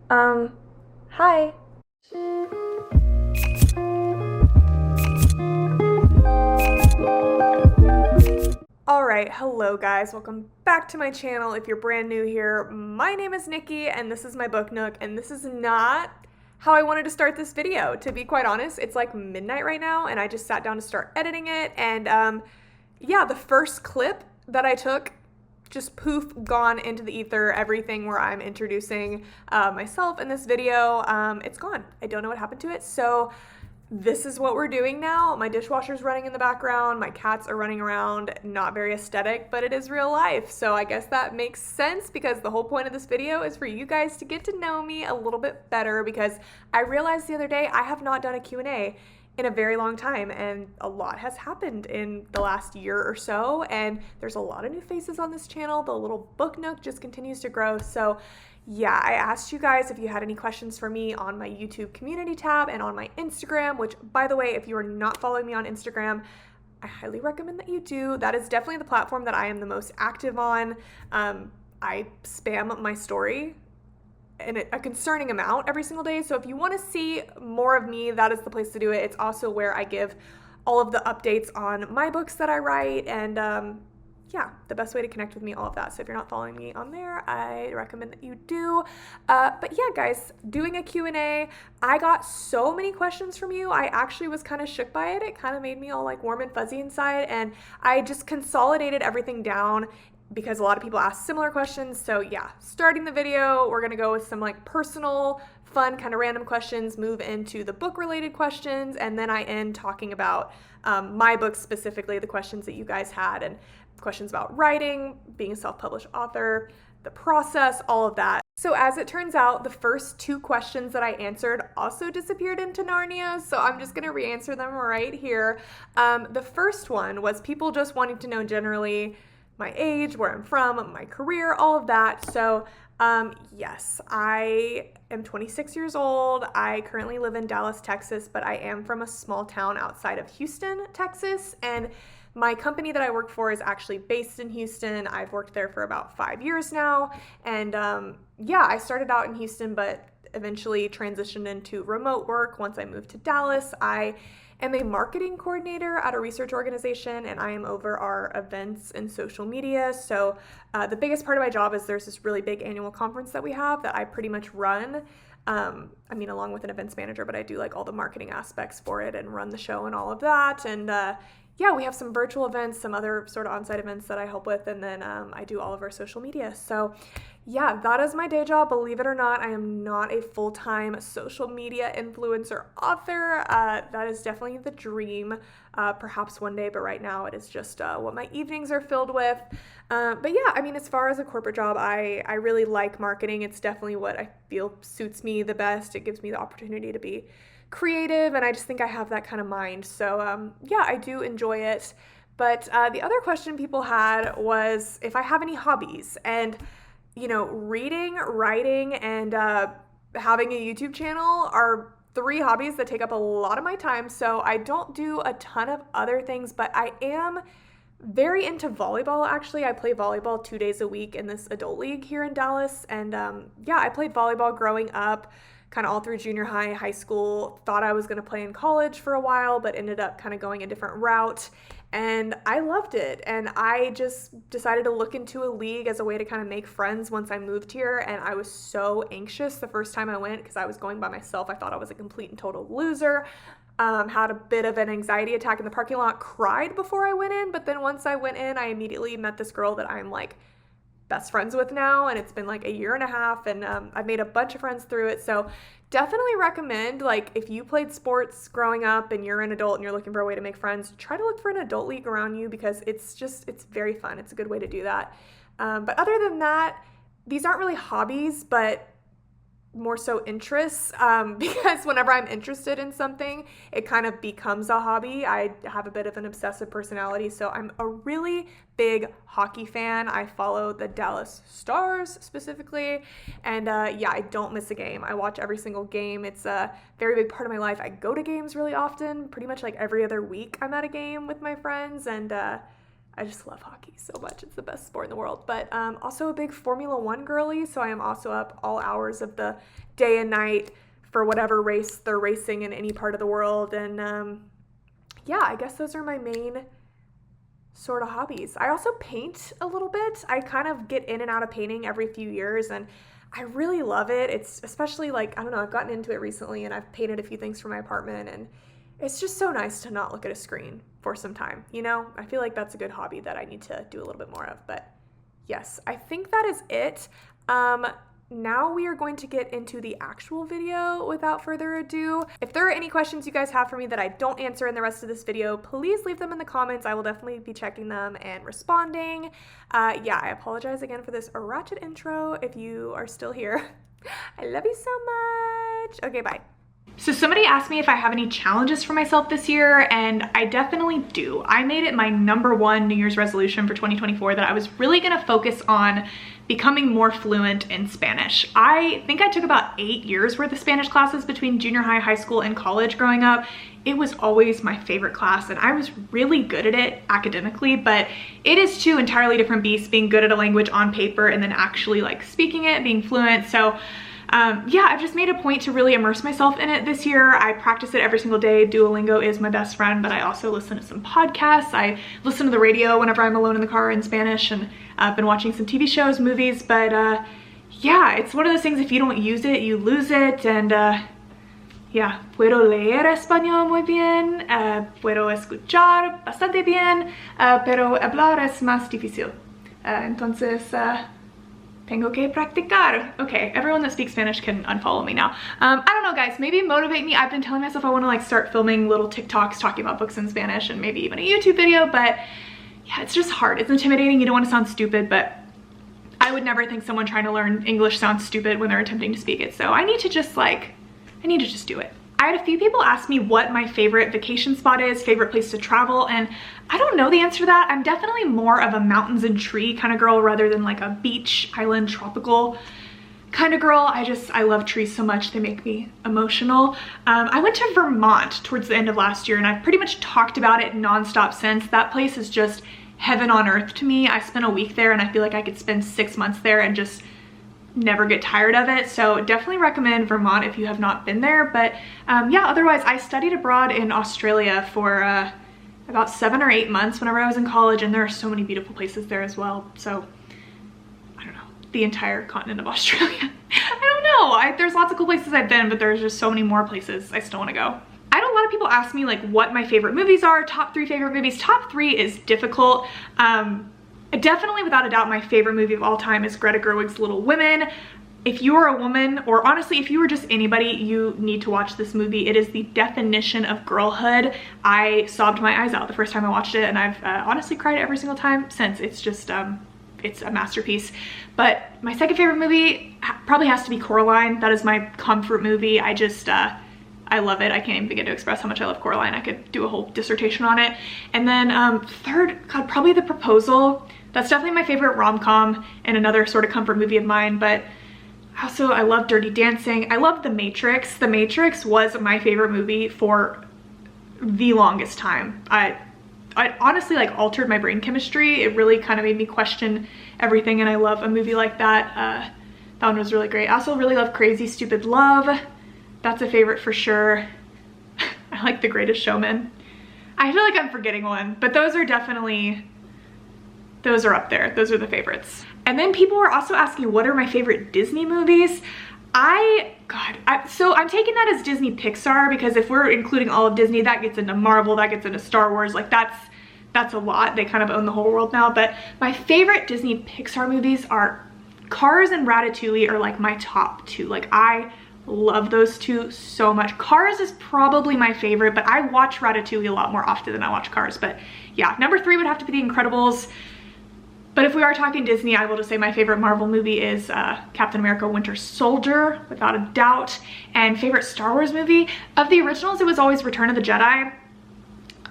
Um, Hi. Alright, hello guys, welcome back to my channel. If you're brand new here, my name is Nikki and this is my book nook, and this is not how I wanted to start this video. To be quite honest, it's like midnight right now and I just sat down to start editing it, and yeah, the first clip that I took just poof, gone into the ether. Everything where I'm introducing myself in this video, it's gone. I don't know what happened to it. So this is what we're doing now. My dishwasher's running in the background. My cats are running around. Not very aesthetic, but it is real life. So I guess that makes sense because the whole point of this video is for you guys to get to know me a little bit better, because I realized the other day I have not done a Q&A in a very long time, and a lot has happened in the last year or so, and there's a lot of new faces on this channel. The little book nook just continues to grow. So yeah, I asked you guys if you had any questions for me on my YouTube community tab and on my Instagram, which, by the way, if you are not following me on Instagram, I highly recommend that you do. That is definitely the platform that I am the most active on. I spam my story in a concerning amount every single day. So if you want to see more of me, that is the place to do it. It's also where I give all of the updates on my books that I write, and yeah, the best way to connect with me, all of that. So if you're not following me on there, I recommend that you do. But yeah, guys, doing a Q&A. I got so many questions from you. I actually was kind of shook by it. It kind of made me all like warm and fuzzy inside, and I just consolidated everything down because a lot of people ask similar questions. So yeah, starting the video, we're gonna go with some like personal, fun, kind of random questions, move into the book related questions, and then I end talking about my books, specifically the questions that you guys had, and questions about writing, being a self-published author, the process, all of that. So as it turns out, the first two questions that I answered also disappeared into Narnia, so I'm just gonna re-answer them right here. The first one was people just wanting to know generally my age, where I'm from, my career, all of that. So yes, I am 26 years old. I currently live in Dallas, Texas, but I am from a small town outside of Houston, Texas, and my company that I work for is actually based in Houston. I've worked there for about 5 years now, and yeah, I started out in Houston, but eventually transitioned into remote work once I moved to Dallas. I am a marketing coordinator at a research organization, and I am over our events and social media. So the biggest part of my job is there's this really big annual conference that we have that I pretty much run. I mean, along with an events manager, but I do like all the marketing aspects for it and run the show and all of that. And yeah, we have some virtual events, some other sort of on-site events that I help with, and then I do all of our social media. So yeah, that is my day job. Believe it or not, I am not a full-time social media influencer author. That is definitely the dream, perhaps one day, but right now it is just what my evenings are filled with. But yeah, I mean, as far as a corporate job, I really like marketing. It's definitely what I feel suits me the best. It gives me the opportunity to be creative, and I just think I have that kind of mind. So yeah, I do enjoy it. But the other question people had was if I have any hobbies, and you know, reading, writing, and having a YouTube channel are three hobbies that take up a lot of my time. So I don't do a ton of other things, but I am very into volleyball. Actually, I play volleyball 2 days a week in this adult league here in Dallas, and yeah, I played volleyball growing up, kind of all through junior high, high school. Thought I was going to play in college for a while, but ended up kind of going a different route, and I loved it. And I just decided to look into a league as a way to kind of make friends once I moved here, and I was so anxious the first time I went because I was going by myself. I thought I was a complete and total loser. Had a bit of an anxiety attack in the parking lot, cried before I went in, but then once I went in, I immediately met this girl that I'm like best friends with now, and it's been like a year and a half, and I've made a bunch of friends through it. So definitely recommend, like, if you played sports growing up and you're an adult and you're looking for a way to make friends, try to look for an adult league around you, because it's very fun. It's a good way to do that. But other than that, these aren't really hobbies, but more so interests, because whenever I'm interested in something, it kind of becomes a hobby. I have a bit of an obsessive personality, so I'm a really big hockey fan. I follow the Dallas Stars specifically, and yeah, I don't miss a game. I watch every single game. It's a very big part of my life. I go to games really often, pretty much like every other week I'm at a game with my friends, and I just love hockey so much. It's the best sport in the world. But also a big Formula One girly, so I am also up all hours of the day and night for whatever race they're racing in any part of the world. And yeah, I guess those are my main sort of hobbies. I also paint a little bit. I kind of get in and out of painting every few years, and I really love it. It's especially like, I don't know, I've gotten into it recently, and I've painted a few things for my apartment, and it's just so nice to not look at a screen for some time, you know? I feel like that's a good hobby that I need to do a little bit more of. But yes, I think that is it. Now we are going to get into the actual video without further ado. If there are any questions you guys have for me that I don't answer in the rest of this video, please leave them in the comments. I will definitely be checking them and responding. Yeah, I apologize again for this ratchet intro if you are still here. I love you so much. Okay, bye. So somebody asked me if I have any challenges for myself this year, and I definitely do. I made it my #1 New Year's resolution for 2024 that I was really gonna focus on becoming more fluent in Spanish. I think I took about 8 years worth of Spanish classes between junior high, high school, and college growing up. It was always my favorite class, and I was really good at it academically, but it is two entirely different beasts, being good at a language on paper and then actually like speaking it, being fluent. So yeah, I've just made a point to really immerse myself in it this year. I practice it every single day. Duolingo is my best friend, but I also listen to some podcasts. I listen to the radio whenever I'm alone in the car in Spanish, and I've been watching some TV shows, movies, but yeah, it's one of those things, if you don't use it, you lose it. And yeah, puedo leer español muy bien, puedo escuchar bastante bien, pero hablar es más difícil. Entonces, tengo que practicar. Okay, everyone that speaks Spanish can unfollow me now. I don't know, guys, maybe motivate me. I've been telling myself I want to like start filming little TikToks talking about books in Spanish, and maybe even a YouTube video, but yeah, it's just hard. It's intimidating. You don't want to sound stupid, but I would never think someone trying to learn English sounds stupid when they're attempting to speak it. So I need to just do it. I had a few people ask me what my favorite vacation spot is, favorite place to travel, and I don't know the answer to that. I'm definitely more of a mountains and tree kind of girl rather than like a beach, island, tropical kind of girl. I love trees so much. They make me emotional. I went to Vermont towards the end of last year, and I've pretty much talked about it nonstop since. That place is just heaven on earth to me. I spent a week there, and I feel like I could spend 6 months there and just never get tired of it. So definitely recommend Vermont if you have not been there. But yeah, otherwise I studied abroad in Australia for about 7 or 8 months whenever I was in college, and there are so many beautiful places there as well. So I don't know, the entire continent of Australia. I don't know, there's lots of cool places I've been, but there's just so many more places I still want to go. I had a lot of people ask me like what my favorite movies are, top 3 favorite movies. Top 3 is difficult. Definitely, without a doubt, my favorite movie of all time is Greta Gerwig's Little Women. If you are a woman, or honestly, if you are just anybody, you need to watch this movie. It is the definition of girlhood. I sobbed my eyes out the first time I watched it, and I've honestly cried every single time since. It's just, it's a masterpiece. But my second favorite movie probably has to be Coraline. That is my comfort movie. I just, I love it. I can't even begin to express how much I love Coraline. I could do a whole dissertation on it. And then third, God, probably The Proposal. That's definitely my favorite rom-com and another sort of comfort movie of mine. But also, I love Dirty Dancing. I love The Matrix. The Matrix was my favorite movie for the longest time. I honestly like altered my brain chemistry. It really kind of made me question everything, and I love a movie like that. That one was really great. I also really love Crazy Stupid Love. That's a favorite for sure. I like The Greatest Showman. I feel like I'm forgetting one, but those are definitely, those are up there. Those are the favorites. And then people were also asking what are my favorite Disney movies. So I'm taking that as Disney Pixar, because if we're including all of Disney, that gets into Marvel, that gets into Star Wars, like that's a lot. They kind of own the whole world now. But my favorite Disney Pixar movies are Cars and Ratatouille are like my top 2. Like I love those 2 so much. Cars is probably my favorite, but I watch Ratatouille a lot more often than I watch Cars. But yeah, number 3 would have to be The Incredibles. But if we are talking Disney, I will just say my favorite Marvel movie is Captain America Winter Soldier, without a doubt. And favorite Star Wars movie, of the originals, it was always Return of the Jedi.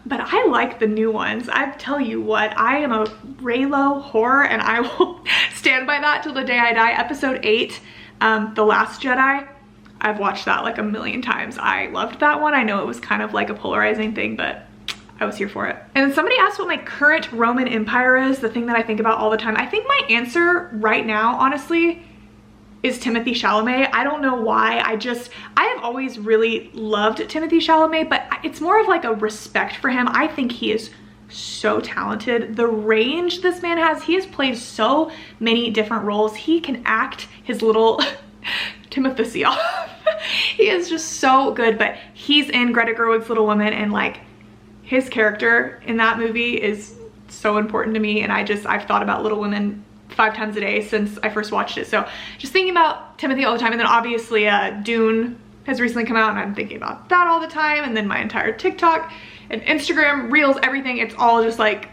But I like the new ones. I tell you what, I am a Reylo whore, and I will stand by that till the day I die. Episode 8, The Last Jedi, I've watched that like a million times. I loved that one. I know it was kind of like a polarizing thing, but I was here for it. And then somebody asked what my current Roman Empire is, the thing that I think about all the time. I think my answer right now, honestly, is Timothée Chalamet. I don't know why. I have always really loved Timothée Chalamet, but it's more of like a respect for him. I think he is so talented. The range this man has, he has played so many different roles. He can act his little Timothy off. He is just so good, but he's in Greta Gerwig's Little Women, and like his character in that movie is so important to me, and I've thought about Little Women 5 times a day since I first watched it. So just thinking about Timothy all the time. And then obviously Dune has recently come out, and I'm thinking about that all the time. And then my entire TikTok and Instagram reels, everything, it's all just like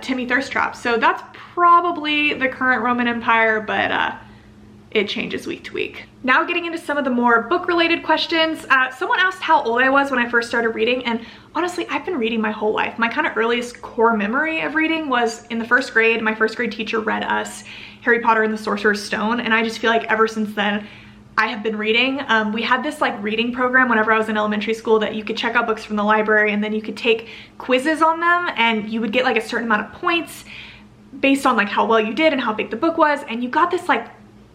Timmy thirst traps. So that's probably the current Roman Empire, but it changes week to week. Now getting into some of the more book related questions. Someone asked how old I was when I first started reading, and honestly, I've been reading my whole life. My kind of earliest core memory of reading was in the 1st grade. My 1st grade teacher read us Harry Potter and the Sorcerer's Stone, and I just feel like ever since then I have been reading. We had this like reading program whenever I was in elementary school that you could check out books from the library, and then you could take quizzes on them, and you would get like a certain amount of points based on like how well you did and how big the book was, and you got this like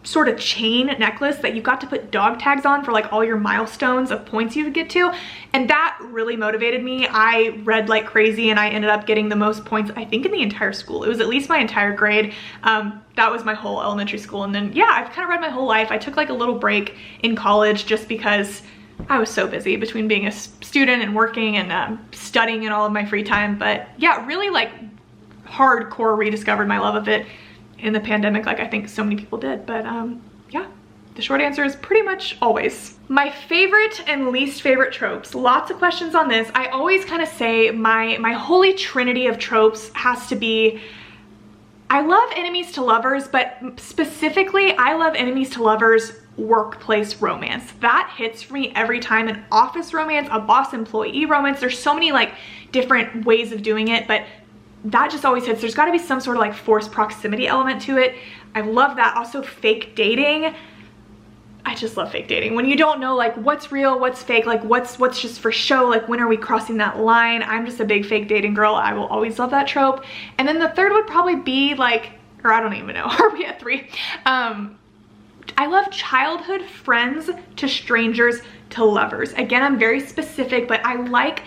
sort of chain necklace that you got to put dog tags on for like all your milestones of points you would get to, and that really motivated me. I read like crazy, and I ended up getting the most points I think in the entire school. It was at least my entire grade. That was my whole elementary school, and then yeah, I've kind of read my whole life. I took like a little break in college just because I was so busy between being a student and working and studying in all of my free time. But yeah, really like hardcore rediscovered my love of it in the pandemic, like I think so many people did. But yeah, the short answer is pretty much always. My favorite and least favorite tropes. Lots of questions on this. I always kind of say my holy trinity of tropes has to be, I love enemies to lovers, but specifically I love enemies to lovers workplace romance. That hits for me every time. An office romance, a boss employee romance. There's so many like different ways of doing it, but that just always hits. There's got to be some sort of like forced proximity element to it. I love that. Also fake dating. I just love fake dating. When you don't know like what's real, what's fake, like what's just for show, like when are we crossing that line? I'm just a big fake dating girl. I will always love that trope. And then the third would probably be like, or I don't even know, are we at 3? I love childhood friends to strangers to lovers. Again, I'm very specific, but I like,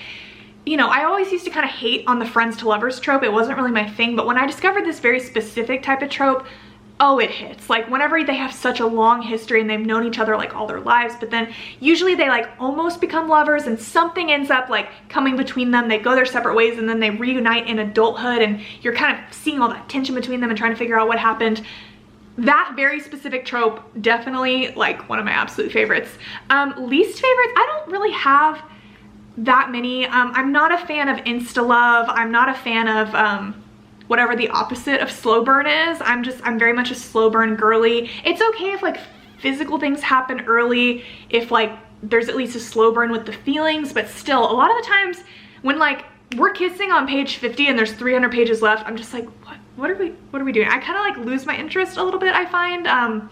you know, I always used to kind of hate on the friends to lovers trope. It wasn't really my thing, but when I discovered this very specific type of trope, oh, it hits. Like whenever they have such a long history and they've known each other like all their lives, but then usually they like almost become lovers and something ends up like coming between them. They go their separate ways and then they reunite in adulthood, and you're kind of seeing all that tension between them and trying to figure out what happened. That very specific trope, definitely like one of my absolute favorites. Least favorites, I don't really have that many. I'm not a fan of insta-love. I'm not a fan of whatever the opposite of slow burn is. I'm very much a slow burn girly. It's okay if like physical things happen early, if like there's at least a slow burn with the feelings, but still a lot of the times when like we're kissing on page 50 and there's 300 pages left, I'm just like, what are we doing? I kind of like lose my interest a little bit, I find.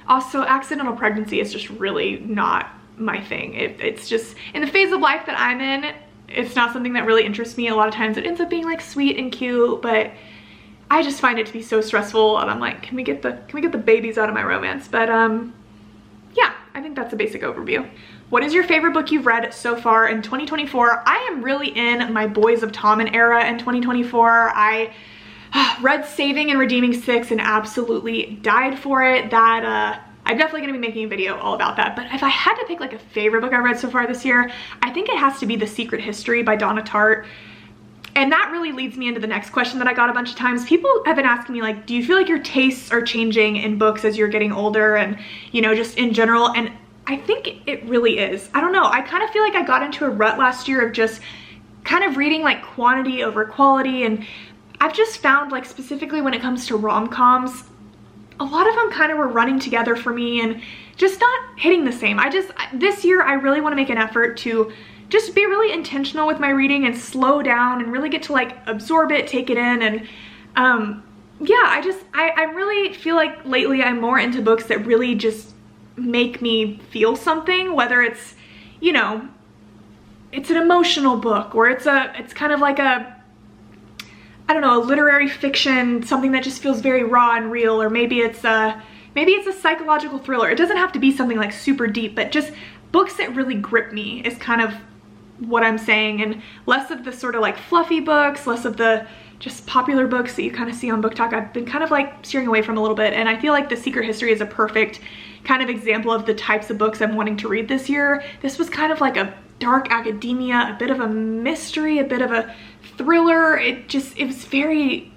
Also, accidental pregnancy is just really not my thing. It's just in the phase of life that I'm in, it's not something that really interests me. A lot of times it ends up being like sweet and cute, but I just find it to be so stressful, and I'm like, can we get the babies out of my romance? But yeah, I think that's a basic overview. What is your favorite book you've read so far in 2024? I am really in my Boys of Tommen era in 2024. I read Saving and Redeeming 6 and absolutely died for it. That I'm definitely gonna be making a video all about that. But if I had to pick like a favorite book I read so far this year, I think it has to be The Secret History by Donna Tartt. And that really leads me into the next question that I got a bunch of times. People have been asking me like, do you feel like your tastes are changing in books as you're getting older and, you know, just in general? And I think it really is. I don't know. I kind of feel like I got into a rut last year of just kind of reading like quantity over quality. And I've just found like specifically when it comes to rom-coms, a lot of them kind of were running together for me and just not hitting the same. This year I really want to make an effort to just be really intentional with my reading and slow down and really get to like absorb it, take it in. And yeah, I really feel like lately I'm more into books that really just make me feel something, whether it's, you know, it's an emotional book, or it's kind of like a, I don't know, a literary fiction, something that just feels very raw and real, or maybe it's a psychological thriller. It doesn't have to be something like super deep, but just books that really grip me is kind of what I'm saying, and less of the sort of like fluffy books, less of the just popular books that you kind of see on Book Talk. I've been kind of like steering away from a little bit, and I feel like The Secret History is a perfect kind of example of the types of books I'm wanting to read this year. This was kind of like a dark academia, a bit of a mystery, a bit of a thriller. It was very,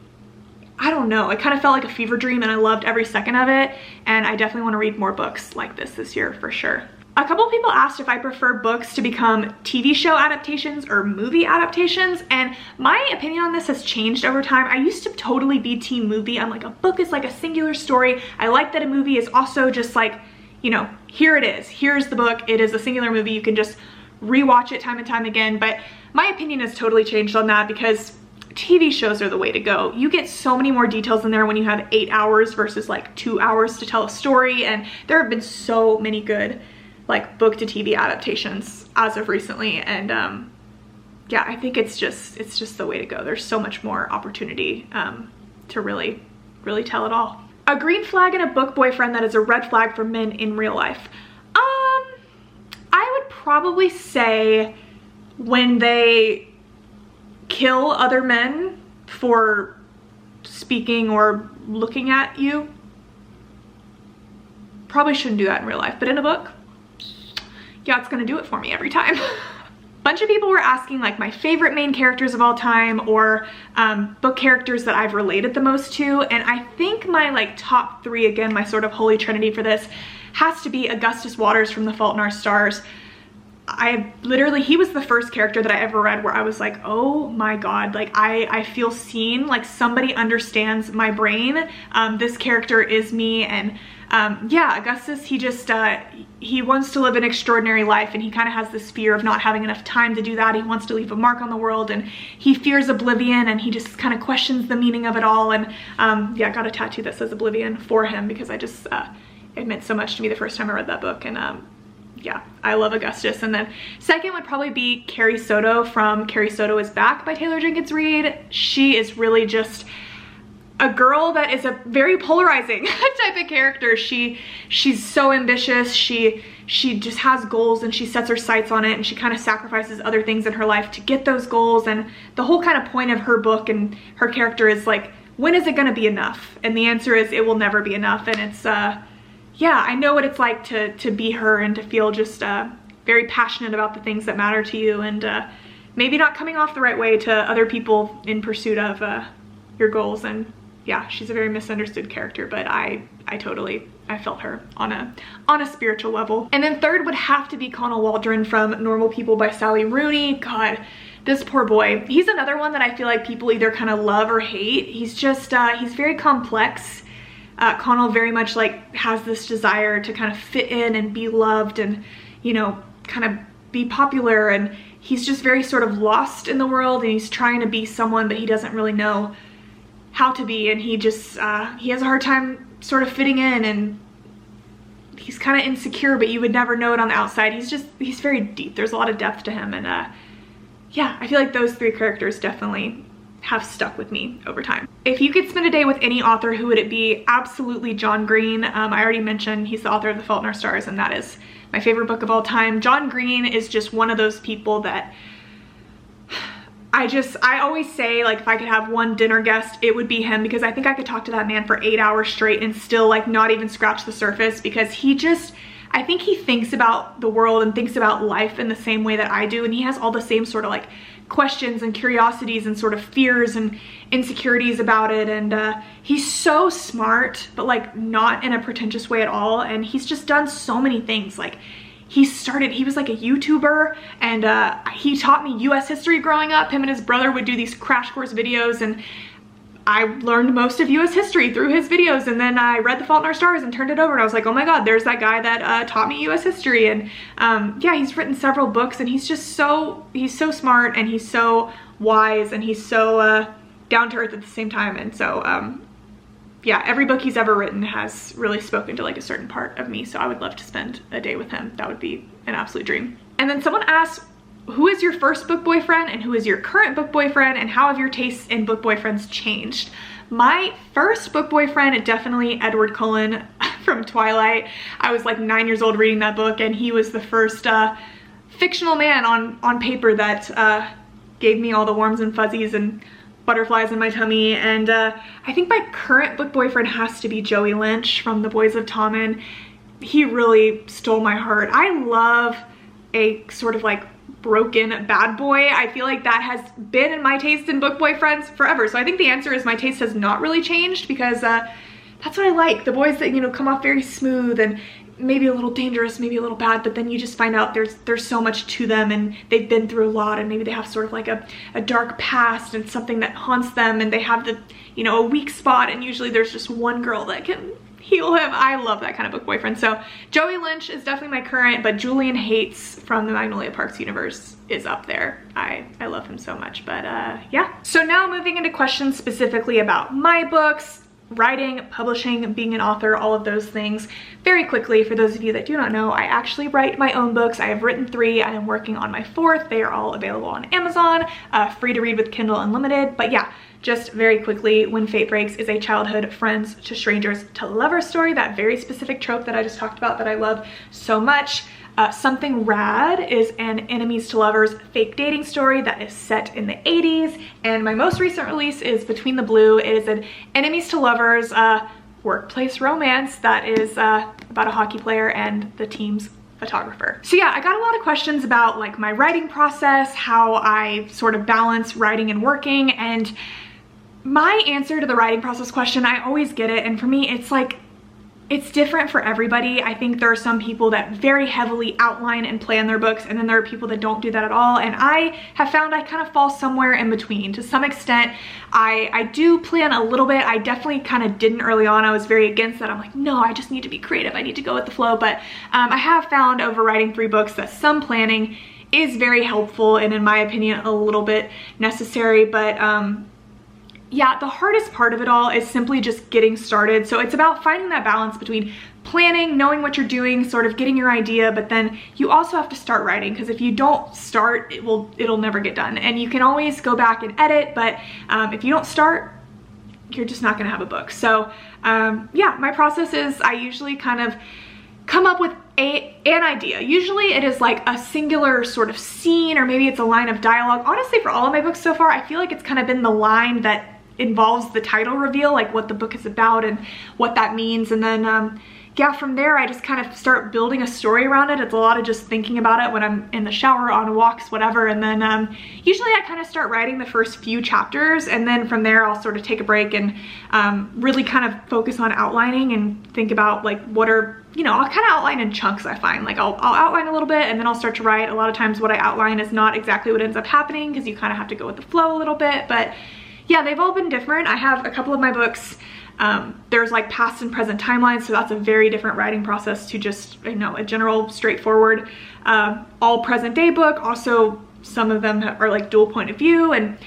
I don't know, it kind of felt like a fever dream, and I loved every second of it, and I definitely want to read more books like this year for sure. A couple people asked if I prefer books to become TV show adaptations or movie adaptations, and my opinion on this has changed over time. I used to totally be team movie. I'm like, a book is like a singular story. I like that a movie is also just like, you know, here it is. Here's the book. It is a singular movie. You can just rewatch it time and time again. But my opinion has totally changed on that, because TV shows are the way to go. You get so many more details in there when you have 8 hours versus like 2 hours to tell a story, and there have been so many good like book to TV adaptations as of recently, and yeah, I think it's just the way to go. There's so much more opportunity to really tell it all. A green flag in a book boyfriend that is a red flag for men in real life. I would probably say when they kill other men for speaking or looking at you. Probably shouldn't do that in real life, but in a book, yeah, it's gonna do it for me every time. Bunch of people were asking like my favorite main characters of all time, or book characters that I've related the most to, and I think my like top 3, again, my sort of holy trinity for this, has to be Augustus Waters from The Fault in Our Stars. He was the first character that I ever read where I was like, oh my god, like I feel seen, like somebody understands my brain. This character is me, and yeah, Augustus, he wants to live an extraordinary life, and he kind of has this fear of not having enough time to do that. He wants to leave a mark on the world, and he fears oblivion, and he just kind of questions the meaning of it all. And yeah, I got a tattoo that says oblivion for him, because it meant so much to me the first time I read that book. And yeah, I love Augustus. And then second would probably be Carrie Soto from Carrie Soto is Back by Taylor Jenkins Reid. She is really just a girl that is a very polarizing type of character. She's so ambitious. She just has goals, and she sets her sights on it, and she kind of sacrifices other things in her life to get those goals. And the whole kind of point of her book and her character is like, when is it gonna be enough? And the answer is it will never be enough. And it's yeah, I know what it's like to be her, and to feel just very passionate about the things that matter to you, and maybe not coming off the right way to other people in pursuit of your goals. And yeah, she's a very misunderstood character, but I felt her on a spiritual level. And then third would have to be Connell Waldron from Normal People by Sally Rooney. God, this poor boy. He's another one that I feel like people either kind of love or hate. He's just, he's very complex. Connell very much like has this desire to kind of fit in and be loved, and, you know, kind of be popular, and he's just very sort of lost in the world, and he's trying to be someone, but he doesn't really know how to be, and he just, he has a hard time sort of fitting in, and he's kind of insecure, but you would never know it on the outside. He's very deep. There's a lot of depth to him, and yeah, I feel like those 3 characters definitely have stuck with me over time. If you could spend a day with any author, who would it be? Absolutely John Green. I already mentioned he's the author of The Fault in Our Stars, and that is my favorite book of all time. John Green is just one of those people that I always say, like, if I could have one dinner guest, it would be him, because I think I could talk to that man for 8 hours straight and still like not even scratch the surface, because I think he thinks about the world and thinks about life in the same way that I do, and he has all the same sort of like questions and curiosities and sort of fears and insecurities about it. And he's so smart, but like not in a pretentious way at all, and he's just done so many things. Like, he was like a YouTuber, and he taught me US history growing up. Him and his brother would do these crash course videos, and I learned most of US history through his videos. And then I read The Fault in Our Stars and turned it over, and I was like, oh my god, there's that guy that taught me US history. And yeah, he's written several books, and he's so smart, and he's so wise, and he's so down to earth at the same time. And so yeah, every book he's ever written has really spoken to like a certain part of me, so I would love to spend a day with him. That would be an absolute dream. And then someone asked who is your first book boyfriend and who is your current book boyfriend, and how have your tastes in book boyfriends changed? My first book boyfriend, definitely Edward Cullen from Twilight. I was like 9 years old reading that book, and he was the first fictional man on paper that gave me all the warms and fuzzies and butterflies in my tummy. And I think my current book boyfriend has to be Joey Lynch from The Boys of Tommen. He really stole my heart. I love a sort of like broken bad boy. I feel like that has been in my taste in book boyfriends forever. So I think the answer is my taste has not really changed, because that's what I like. The boys that, you know, come off very smooth and maybe a little dangerous, maybe a little bad, but then you just find out there's so much to them, and they've been through a lot, and maybe they have sort of like a dark past and something that haunts them, and they have the, you know, a weak spot, and usually there's just one girl that can heal him. I love that kind of book boyfriend. So Joey Lynch is definitely my current, but Julian Hates from the Magnolia Parks universe is up there. I love him so much. But yeah. So now moving into questions specifically about my books, writing, publishing, being an author, all of those things. Very quickly, for those of you that do not know, I actually write my own books. I have written 3 and I'm working on my 4th. They are all available on Amazon, free to read with Kindle Unlimited. But yeah, just very quickly, When Fate Breaks is a childhood friends to strangers to lovers story, that very specific trope that I just talked about that I love so much. Something Rad is an enemies to lovers fake dating story that is set in the 80s. And my most recent release is Between the Blue. It is an enemies to lovers workplace romance that is about a hockey player and the team's photographer. So yeah, I got a lot of questions about like my writing process, how I sort of balance writing and working, and my answer to the writing process question, I always get it, and for me it's like, it's different for everybody. I think there are some people that very heavily outline and plan their books, and then there are people that don't do that at all. And I have found I kind of fall somewhere in between. To some extent, I do plan a little bit. I definitely kind of didn't early on. I was very against that. I'm like, no, I just need to be creative. I need to go with the flow. But I have found over writing 3 books that some planning is very helpful and, in my opinion, a little bit necessary. But yeah, the hardest part of it all is simply just getting started. So it's about finding that balance between planning, knowing what you're doing, sort of getting your idea, but then you also have to start writing, because if you don't start, it'll never get done. And you can always go back and edit, but if you don't start, you're just not gonna have a book. So yeah, my process is I usually kind of come up with an idea. Usually it is like a singular sort of scene, or maybe it's a line of dialogue. Honestly, for all of my books so far, I feel like it's kind of been the line that involves the title reveal, like what the book is about and what that means. And then yeah, from there I just kind of start building a story around it. It's a lot of just thinking about it when I'm in the shower, on walks, whatever. And then usually I kind of start writing the first few chapters, and then from there I'll sort of take a break and really kind of focus on outlining and think about like what are, you know, I'll kind of outline in chunks. I find like I'll outline a little bit and then I'll start to write. A lot of times what I outline is not exactly what ends up happening, because you kind of have to go with the flow a little bit. But yeah, they've all been different. I have a couple of my books, there's like past and present timelines, so that's a very different writing process to just, you know, a general straightforward all present day book. Also, some of them are like dual point of view, and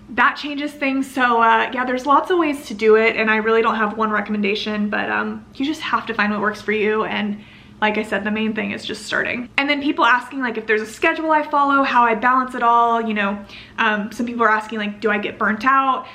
that changes things. So yeah, there's lots of ways to do it, and I really don't have one recommendation, but you just have to find what works for you. And like I said, the main thing is just starting. And then people asking like if there's a schedule I follow, how I balance it all, you know. Some people are asking like, do I get burnt out?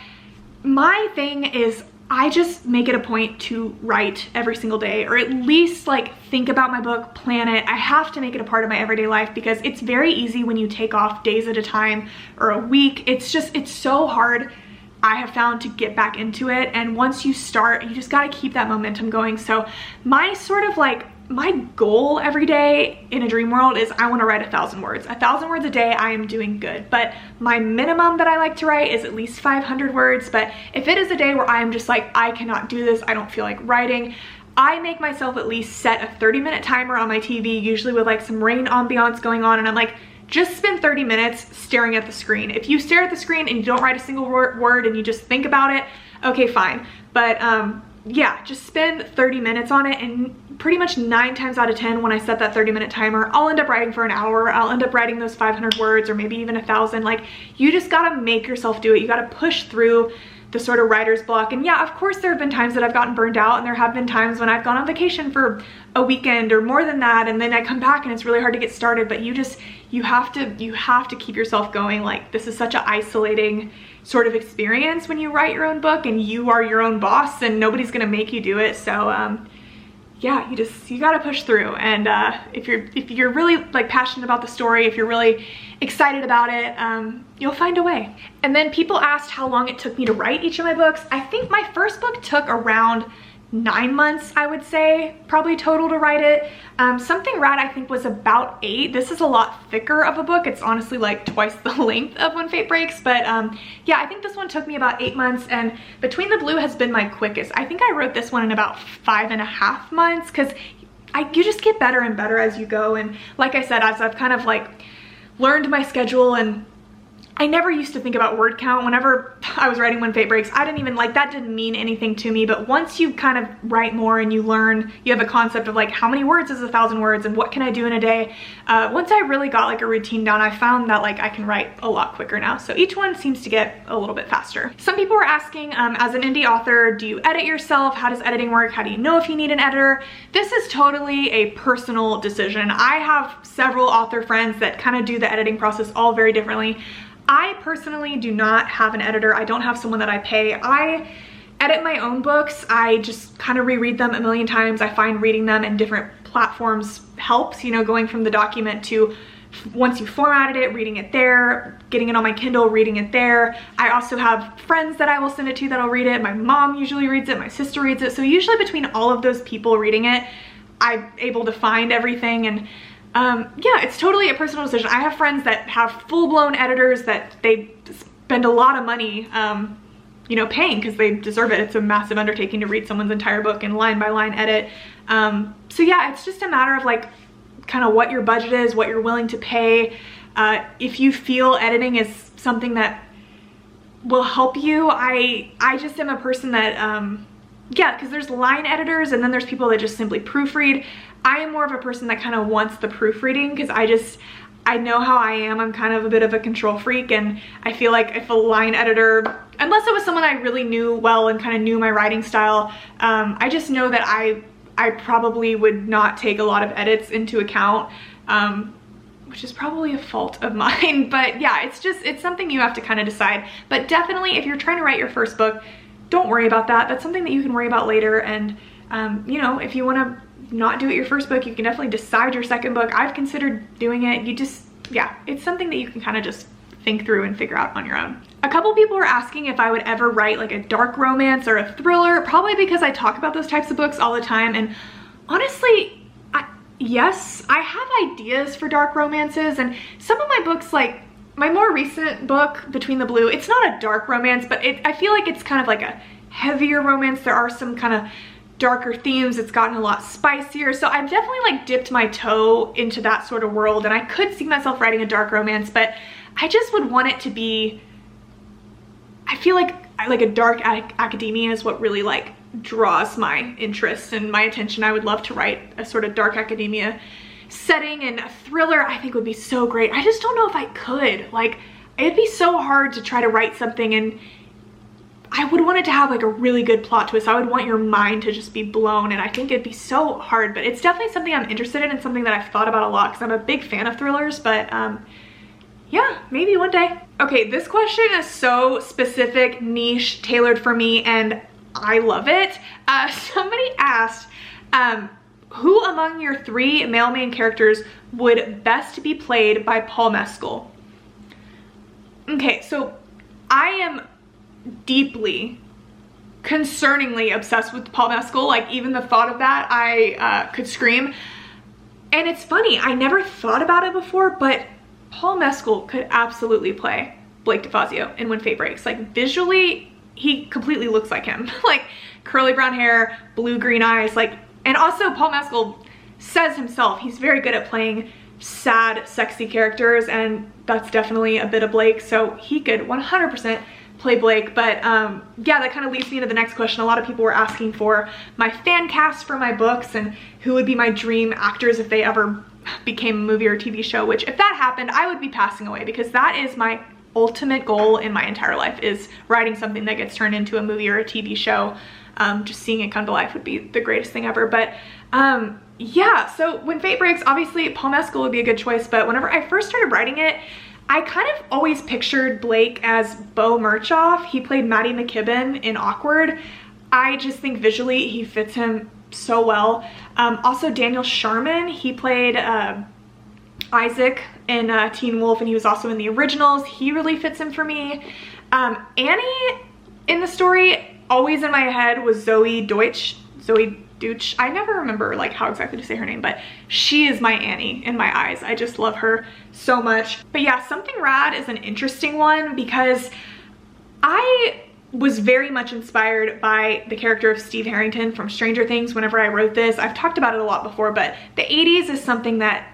My thing is I just make it a point to write every single day, or at least like think about my book, plan it. I have to make it a part of my everyday life, because it's very easy when you take off days at a time or a week. It's so hard, I have found, to get back into it. And once you start, you just got to keep that momentum going. So my sort of like, my goal every day in a dream world is I want to write 1,000 words. 1,000 words a day, I am doing good. But my minimum that I like to write is at least 500 words. But if it is a day where I am just like, I cannot do this, I don't feel like writing, I make myself at least set a 30-minute timer on my TV, usually with like some rain ambiance going on, and I'm like, just spend 30 minutes staring at the screen. If you stare at the screen and you don't write a single word and you just think about it, okay, fine. But yeah, just spend 30 minutes on it, and pretty much 9 times out of 10 when I set that 30-minute timer, I'll end up writing for an hour. I'll end up writing those 500 words, or maybe even 1,000. Like, you just gotta make yourself do it. You gotta push through the sort of writer's block. And yeah, of course there have been times that I've gotten burned out, and there have been times when I've gone on vacation for a weekend or more than that, and then I come back and it's really hard to get started. But you you have to keep yourself going. Like, this is such an isolating sort of experience when you write your own book, and you are your own boss and nobody's gonna make you do it. So yeah, you gotta push through. And if you're really like passionate about the story, if you're really excited about it, you'll find a way. And then people asked how long it took me to write each of my books. I think my first book took around 9 months, I would say, probably total to write it. Something Rad, I think, was about 8. This is a lot thicker of a book. It's honestly like twice the length of When Fate Breaks, but yeah, I think this one took me about 8 months, and Between the Blue has been my quickest. I think I wrote this one in about 5.5 months, because you just get better and better as you go. And like I said, as I've kind of like learned my schedule, and I never used to think about word count. Whenever I was writing When Fate Breaks, I didn't even, like, that didn't mean anything to me. But once you kind of write more and you learn, you have a concept of like how many words is 1,000 words and what can I do in a day. Once I really got like a routine down, I found that like I can write a lot quicker now. So each one seems to get a little bit faster. Some people were asking, as an indie author, do you edit yourself? How does editing work? How do you know if you need an editor? This is totally a personal decision. I have several author friends that kind of do the editing process all very differently. I personally do not have an editor. I don't have someone that I pay. I edit my own books. I just kind of reread them a million times. I find reading them in different platforms helps, you know, going from the document to once you formatted it, reading it there, getting it on my Kindle, reading it there. I also have friends that I will send it to that'll read it. My mom usually reads it, my sister reads it. So usually between all of those people reading it, I'm able to find everything. And yeah, it's totally a personal decision. I have friends that have full-blown editors that they spend a lot of money, you know, paying because they deserve it. It's a massive undertaking to read someone's entire book and line by line edit. So yeah, it's just a matter of like kind of what your budget is, what you're willing to pay. If you feel editing is something that will help you, I just am a person that, yeah, because there's line editors and then there's people that just simply proofread. I am more of a person that kind of wants the proofreading because I know how I am. I'm kind of a bit of a control freak, and I feel like if a line editor, unless it was someone I really knew well and kind of knew my writing style, I just know that I probably would not take a lot of edits into account, which is probably a fault of mine. But yeah, it's something you have to kind of decide. But definitely if you're trying to write your first book, don't worry about that. That's something that you can worry about later. And you know, if you want to not do it your first book, you can definitely decide your second book. I've considered doing it. Yeah, it's something that you can kind of just think through and figure out on your own. A couple people were asking if I would ever write like a dark romance or a thriller, probably because I talk about those types of books all the time. And honestly, yes, I have ideas for dark romances, and some of my books, like my more recent book, Between the Blue, it's not a dark romance, but I feel like it's kind of like a heavier romance. There are some kind of darker themes. It's gotten a lot spicier. So I've definitely like dipped my toe into that sort of world, and I could see myself writing a dark romance, but I just would want it to be, I feel like a dark academia is what really like draws my interest and my attention. I would love to write a sort of dark academia setting, and a thriller I think would be so great. I just don't know if I could. Like, it'd be so hard to try to write something, and I would want it to have like a really good plot twist. I would want your mind to just be blown, and I think it'd be so hard, but it's definitely something I'm interested in and something that I've thought about a lot because I'm a big fan of thrillers. But yeah, maybe one day. Okay, this question is so specific, niche, tailored for me, and I love it. Somebody asked, who among your 3 male main characters would best be played by Paul Mescal? Okay, so I am deeply, concerningly obsessed with Paul Mescal. Like, even the thought of that, I could scream. And it's funny, I never thought about it before, but Paul Mescal could absolutely play Blake DeFazio in When Fate Breaks. Like, visually, he completely looks like him. Like, curly brown hair, blue-green eyes, like, and also Paul Mescal says himself he's very good at playing sad, sexy characters, and that's definitely a bit of Blake, so he could 100% play Blake. But yeah, that kind of leads me into the next question. A lot of people were asking for my fan cast for my books and who would be my dream actors if they ever became a movie or TV show, which if that happened, I would be passing away, because that is my ultimate goal in my entire life, is writing something that gets turned into a movie or a TV show. Just seeing it come to life would be the greatest thing ever. But yeah, so when fate breaks, obviously Paul Mescal would be a good choice, but whenever I first started writing it, I kind of always pictured Blake as Beau Murchoff. He played Maddie McKibben in Awkward. I just think visually he fits him so well. Also Daniel Sharman, he played Isaac in Teen Wolf, and he was also in the originals. He really fits him for me. Annie in the story, always in my head, was Zoe Deutsch. I never remember like how exactly to say her name, but she is my Annie in my eyes. I just love her so much. But yeah, Something Rad is an interesting one because I was very much inspired by the character of Steve Harrington from Stranger Things whenever I wrote this. I've talked about it a lot before, but the 80s is something that,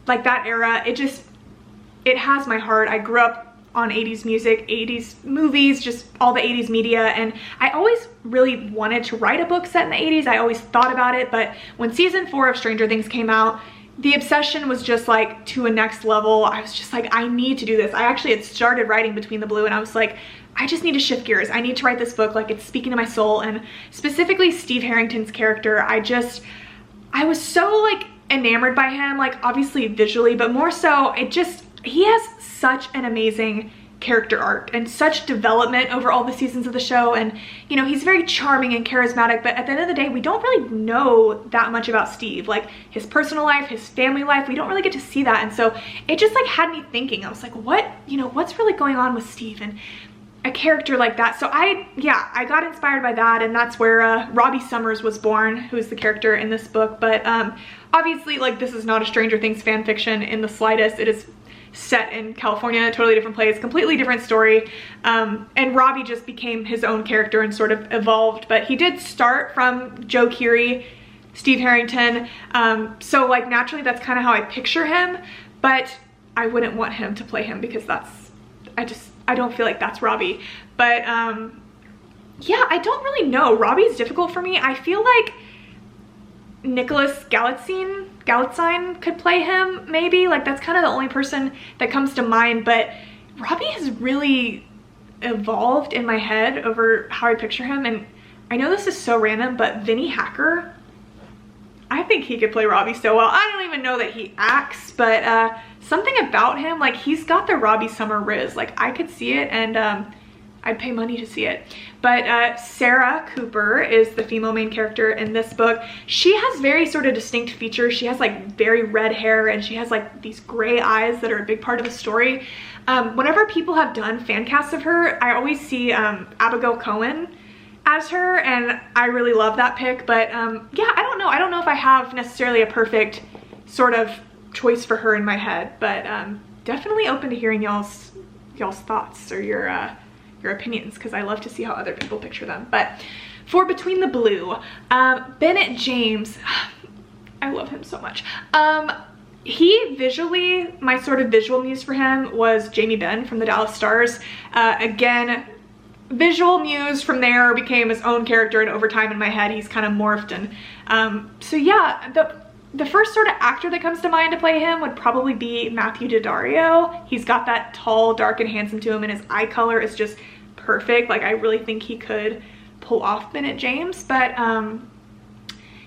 like that era, it has my heart. I grew up on 80s music, 80s movies, just all the 80s media, and I always really wanted to write a book set in the 80s. I always thought about it, but when season 4 of Stranger Things came out, the obsession was just like to a next level. I was just like, I need to do this. I actually had started writing Between the Blue, and I was like, I just need to shift gears. I need to write this book, like it's speaking to my soul. And specifically Steve Harrington's character, I was so like enamored by him, like obviously visually, but more so he has such an amazing character arc and such development over all the seasons of the show. And you know, he's very charming and charismatic, but at the end of the day, we don't really know that much about Steve, like his personal life, his family life. We don't really get to see that. And so it just like had me thinking. I was like, what's really going on with Steve and a character like that? So I got inspired by that, and that's where Robbie Summers was born, who's the character in this book. But obviously, like, this is not a Stranger Things fan fiction in the slightest. It is set in California, a totally different place, completely different story. And Robbie just became his own character and sort of evolved, but he did start from Joe Keery, Steve Harrington. So like naturally that's kind of how I picture him, but I wouldn't want him to play him because I don't feel like that's Robbie. But yeah, I don't really know. Robbie's difficult for me. I feel like Nicholas Galitzine could play him, maybe. Like that's kind of the only person that comes to mind, but Robbie has really evolved in my head over how I picture him. And I know this is so random, but Vinnie Hacker, I think he could play Robbie so well. I don't even know that he acts, but something about him, like he's got the Robbie Summer riz. Like I could see it, and I'd pay money to see it. But Sarah Cooper is the female main character in this book. She has very sort of distinct features. She has like very red hair, and she has like these gray eyes that are a big part of the story. Whenever people have done fan casts of her, I always see Abigail Cohen as her, and I really love that pick. But yeah, I don't know if I have necessarily a perfect sort of choice for her in my head, but definitely open to hearing y'all's thoughts or your opinions, because I love to see how other people picture them. But for Between the Blue, Bennett James, I love him so much. He visually, my sort of visual muse for him was Jamie Benn from the Dallas Stars. Again, visual muse from there, became his own character, and over time in my head he's kind of morphed. And so yeah, the first sort of actor that comes to mind to play him would probably be Matthew Daddario. He's got that tall, dark, and handsome to him, and his eye color is just perfect. Like I really think he could pull off Bennett James. But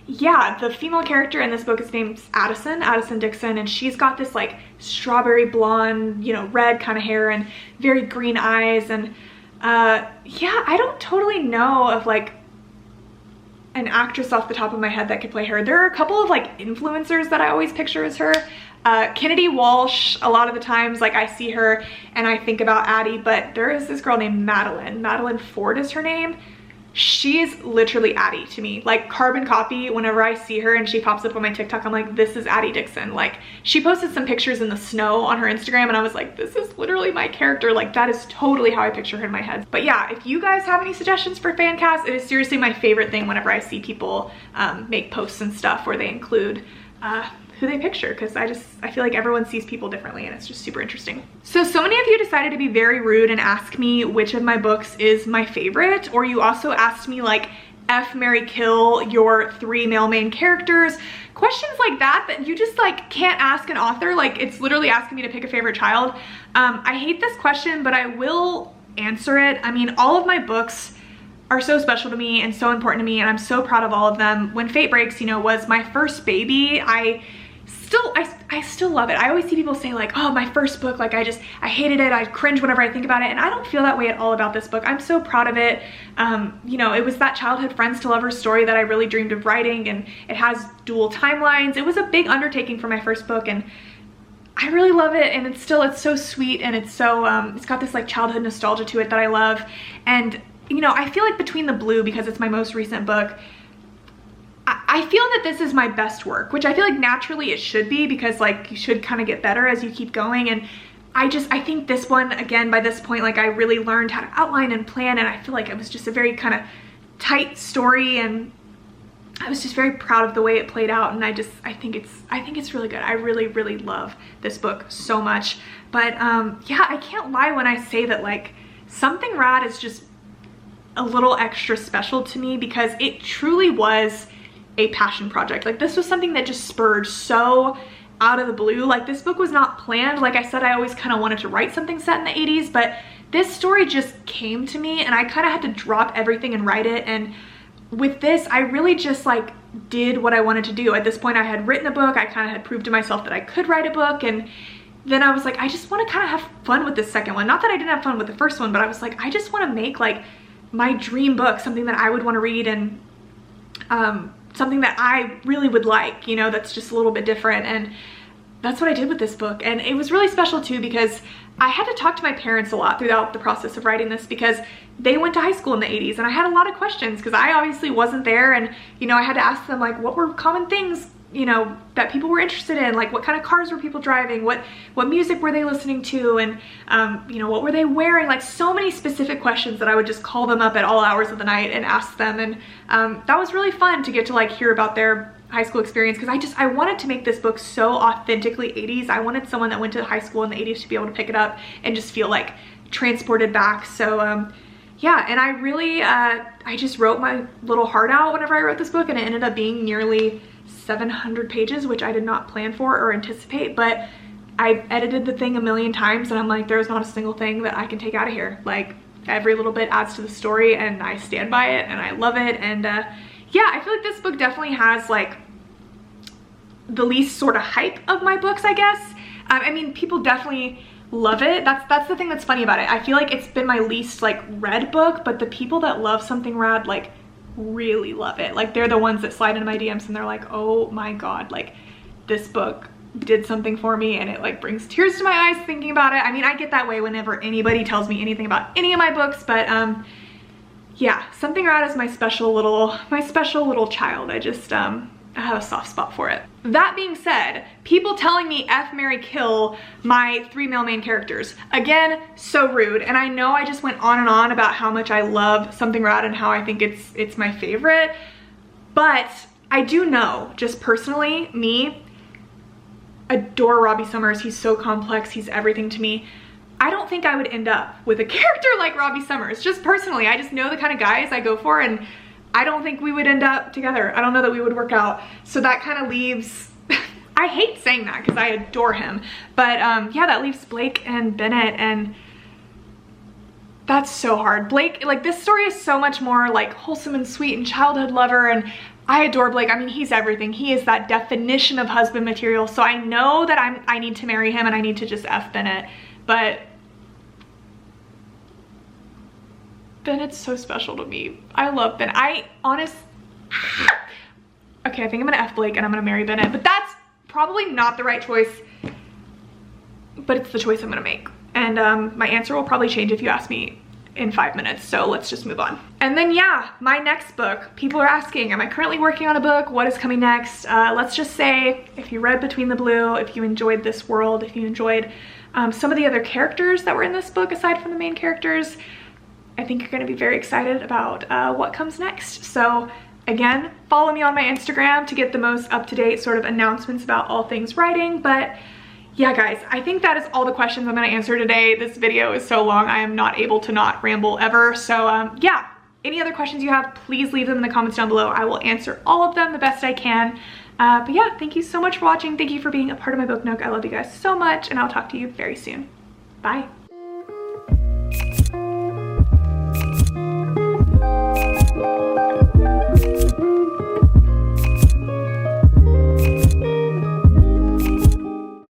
yeah, the female character in this book is named Addison Dixon, and she's got this like strawberry blonde, you know, red kind of hair and very green eyes. And yeah, I don't totally know of like an actress off the top of my head that could play her. There are a couple of like influencers that I always picture as her. Kennedy Walsh, a lot of the times like I see her and I think about Addie, but there is this girl named Madeline Ford is her name. She's literally Addie to me, like carbon copy. Whenever I see her and she pops up on my TikTok, I'm like, this is Addie Dixon. Like she posted some pictures in the snow on her Instagram, and I was like, this is literally my character. Like that is totally how I picture her in my head. But yeah, if you guys have any suggestions for fan cast, it is seriously my favorite thing whenever I see people make posts and stuff where they include who they picture, because I feel like everyone sees people differently, and it's just super interesting. So many of you decided to be very rude and ask me which of my books is my favorite, or you also asked me like F, marry, kill your 3 male main characters. Questions like that you just like can't ask an author. Like it's literally asking me to pick a favorite child. I hate this question, but I will answer it. I mean, all of my books are so special to me and so important to me, and I'm so proud of all of them. When Fate Breaks, you know, was my first baby, I still love it. I always see people say like, oh, my first book, like I hated it, I cringe whenever I think about it, and I don't feel that way at all about this book. I'm so proud of it. You know, it was that childhood friends to lovers story that I really dreamed of writing, and it has dual timelines. It was a big undertaking for my first book, and I really love it, and it's so sweet, and it's so, it's got this like childhood nostalgia to it that I love. And you know, I feel like Between the Blue, because it's my most recent book, I feel that this is my best work, which I feel like naturally it should be, because like you should kind of get better as you keep going. And I think this one, again, by this point, like I really learned how to outline and plan, and I feel like it was just a very kind of tight story, and I was just very proud of the way it played out. And I think it's really good. I really love this book so much. But yeah, I can't lie when I say that like Something Rad is just a little extra special to me, because it truly was a passion project. Like this was something that just spurred so out of the blue. Like this book was not planned. Like I said, I always kind of wanted to write something set in the 80s, but this story just came to me, and I kind of had to drop everything and write it. And with this, I really just like did what I wanted to do. At this point, I had written a book. I kind of had proved to myself that I could write a book, and then I was like, I just want to kind of have fun with this second one. Not that I didn't have fun with the first one, but I was like, I just want to make like my dream book, something that I would want to read, and something that I really would like, you know, that's just a little bit different. And that's what I did with this book. And it was really special too, because I had to talk to my parents a lot throughout the process of writing this, because they went to high school in the 80s, and I had a lot of questions because I obviously wasn't there. And you know, I had to ask them like, what were common things, you know, that people were interested in, like what kind of cars were people driving, what music were they listening to, and you know, what were they wearing, like so many specific questions that I would just call them up at all hours of the night and ask them. And that was really fun to get to like hear about their high school experience, because I wanted to make this book so authentically 80s. I wanted someone that went to high school in the 80s to be able to pick it up and just feel like transported back. So yeah, and I really I just wrote my little heart out whenever I wrote this book, and it ended up being nearly 700 pages, which I did not plan for or anticipate, but I've edited the thing a million times, and I'm like, there's not a single thing that I can take out of here. Like every little bit adds to the story, and I stand by it, and I love it. And yeah, I feel like this book definitely has like the least sort of hype of my books, I guess. I mean, people definitely love it. That's the thing that's funny about it. I feel like it's been my least like read book, but the people that love Something Rad like really love it. Like they're the ones that slide into my DMs and they're like, oh my god, like this book did something for me, and it like brings tears to my eyes thinking about it. I mean, I get that way whenever anybody tells me anything about any of my books, but yeah, Something Rad is my special little child. I have a soft spot for it. That being said, people telling me F, marry, kill my 3 male main characters. Again, so rude. And I know I just went on and on about how much I love Something Rad and how I think it's my favorite. But I do know, just personally, me, adore Robbie Summers. He's so complex. He's everything to me. I don't think I would end up with a character like Robbie Summers. Just personally, I just know the kind of guys I go for, and I don't think we would end up together. I don't know that we would work out. So that kind of leaves, I hate saying that because I adore him. But yeah, that leaves Blake and Bennett, and that's so hard. Blake, like this story is so much more like wholesome and sweet and childhood lover, and I adore Blake. I mean, he's everything. He is that definition of husband material. So I know that I need to marry him, and I need to just F Bennett. But Bennett's so special to me. I love Bennett. Okay, I think I'm gonna F Blake and I'm gonna marry Bennett, but that's probably not the right choice, but it's the choice I'm gonna make. And my answer will probably change if you ask me in 5 minutes, so let's just move on. And then yeah, my next book. People are asking, am I currently working on a book? What is coming next? Let's just say, if you read Between the Blue, if you enjoyed this world, if you enjoyed some of the other characters that were in this book aside from the main characters, I think you're gonna be very excited about what comes next. So again, follow me on my Instagram to get the most up-to-date sort of announcements about all things writing. But yeah, guys, I think that is all the questions I'm gonna answer today. This video is so long, I am not able to not ramble ever. So yeah, any other questions you have, please leave them in the comments down below. I will answer all of them the best I can. But yeah, thank you so much for watching. Thank you for being a part of my book nook. I love you guys so much, and I'll talk to you very soon. Bye.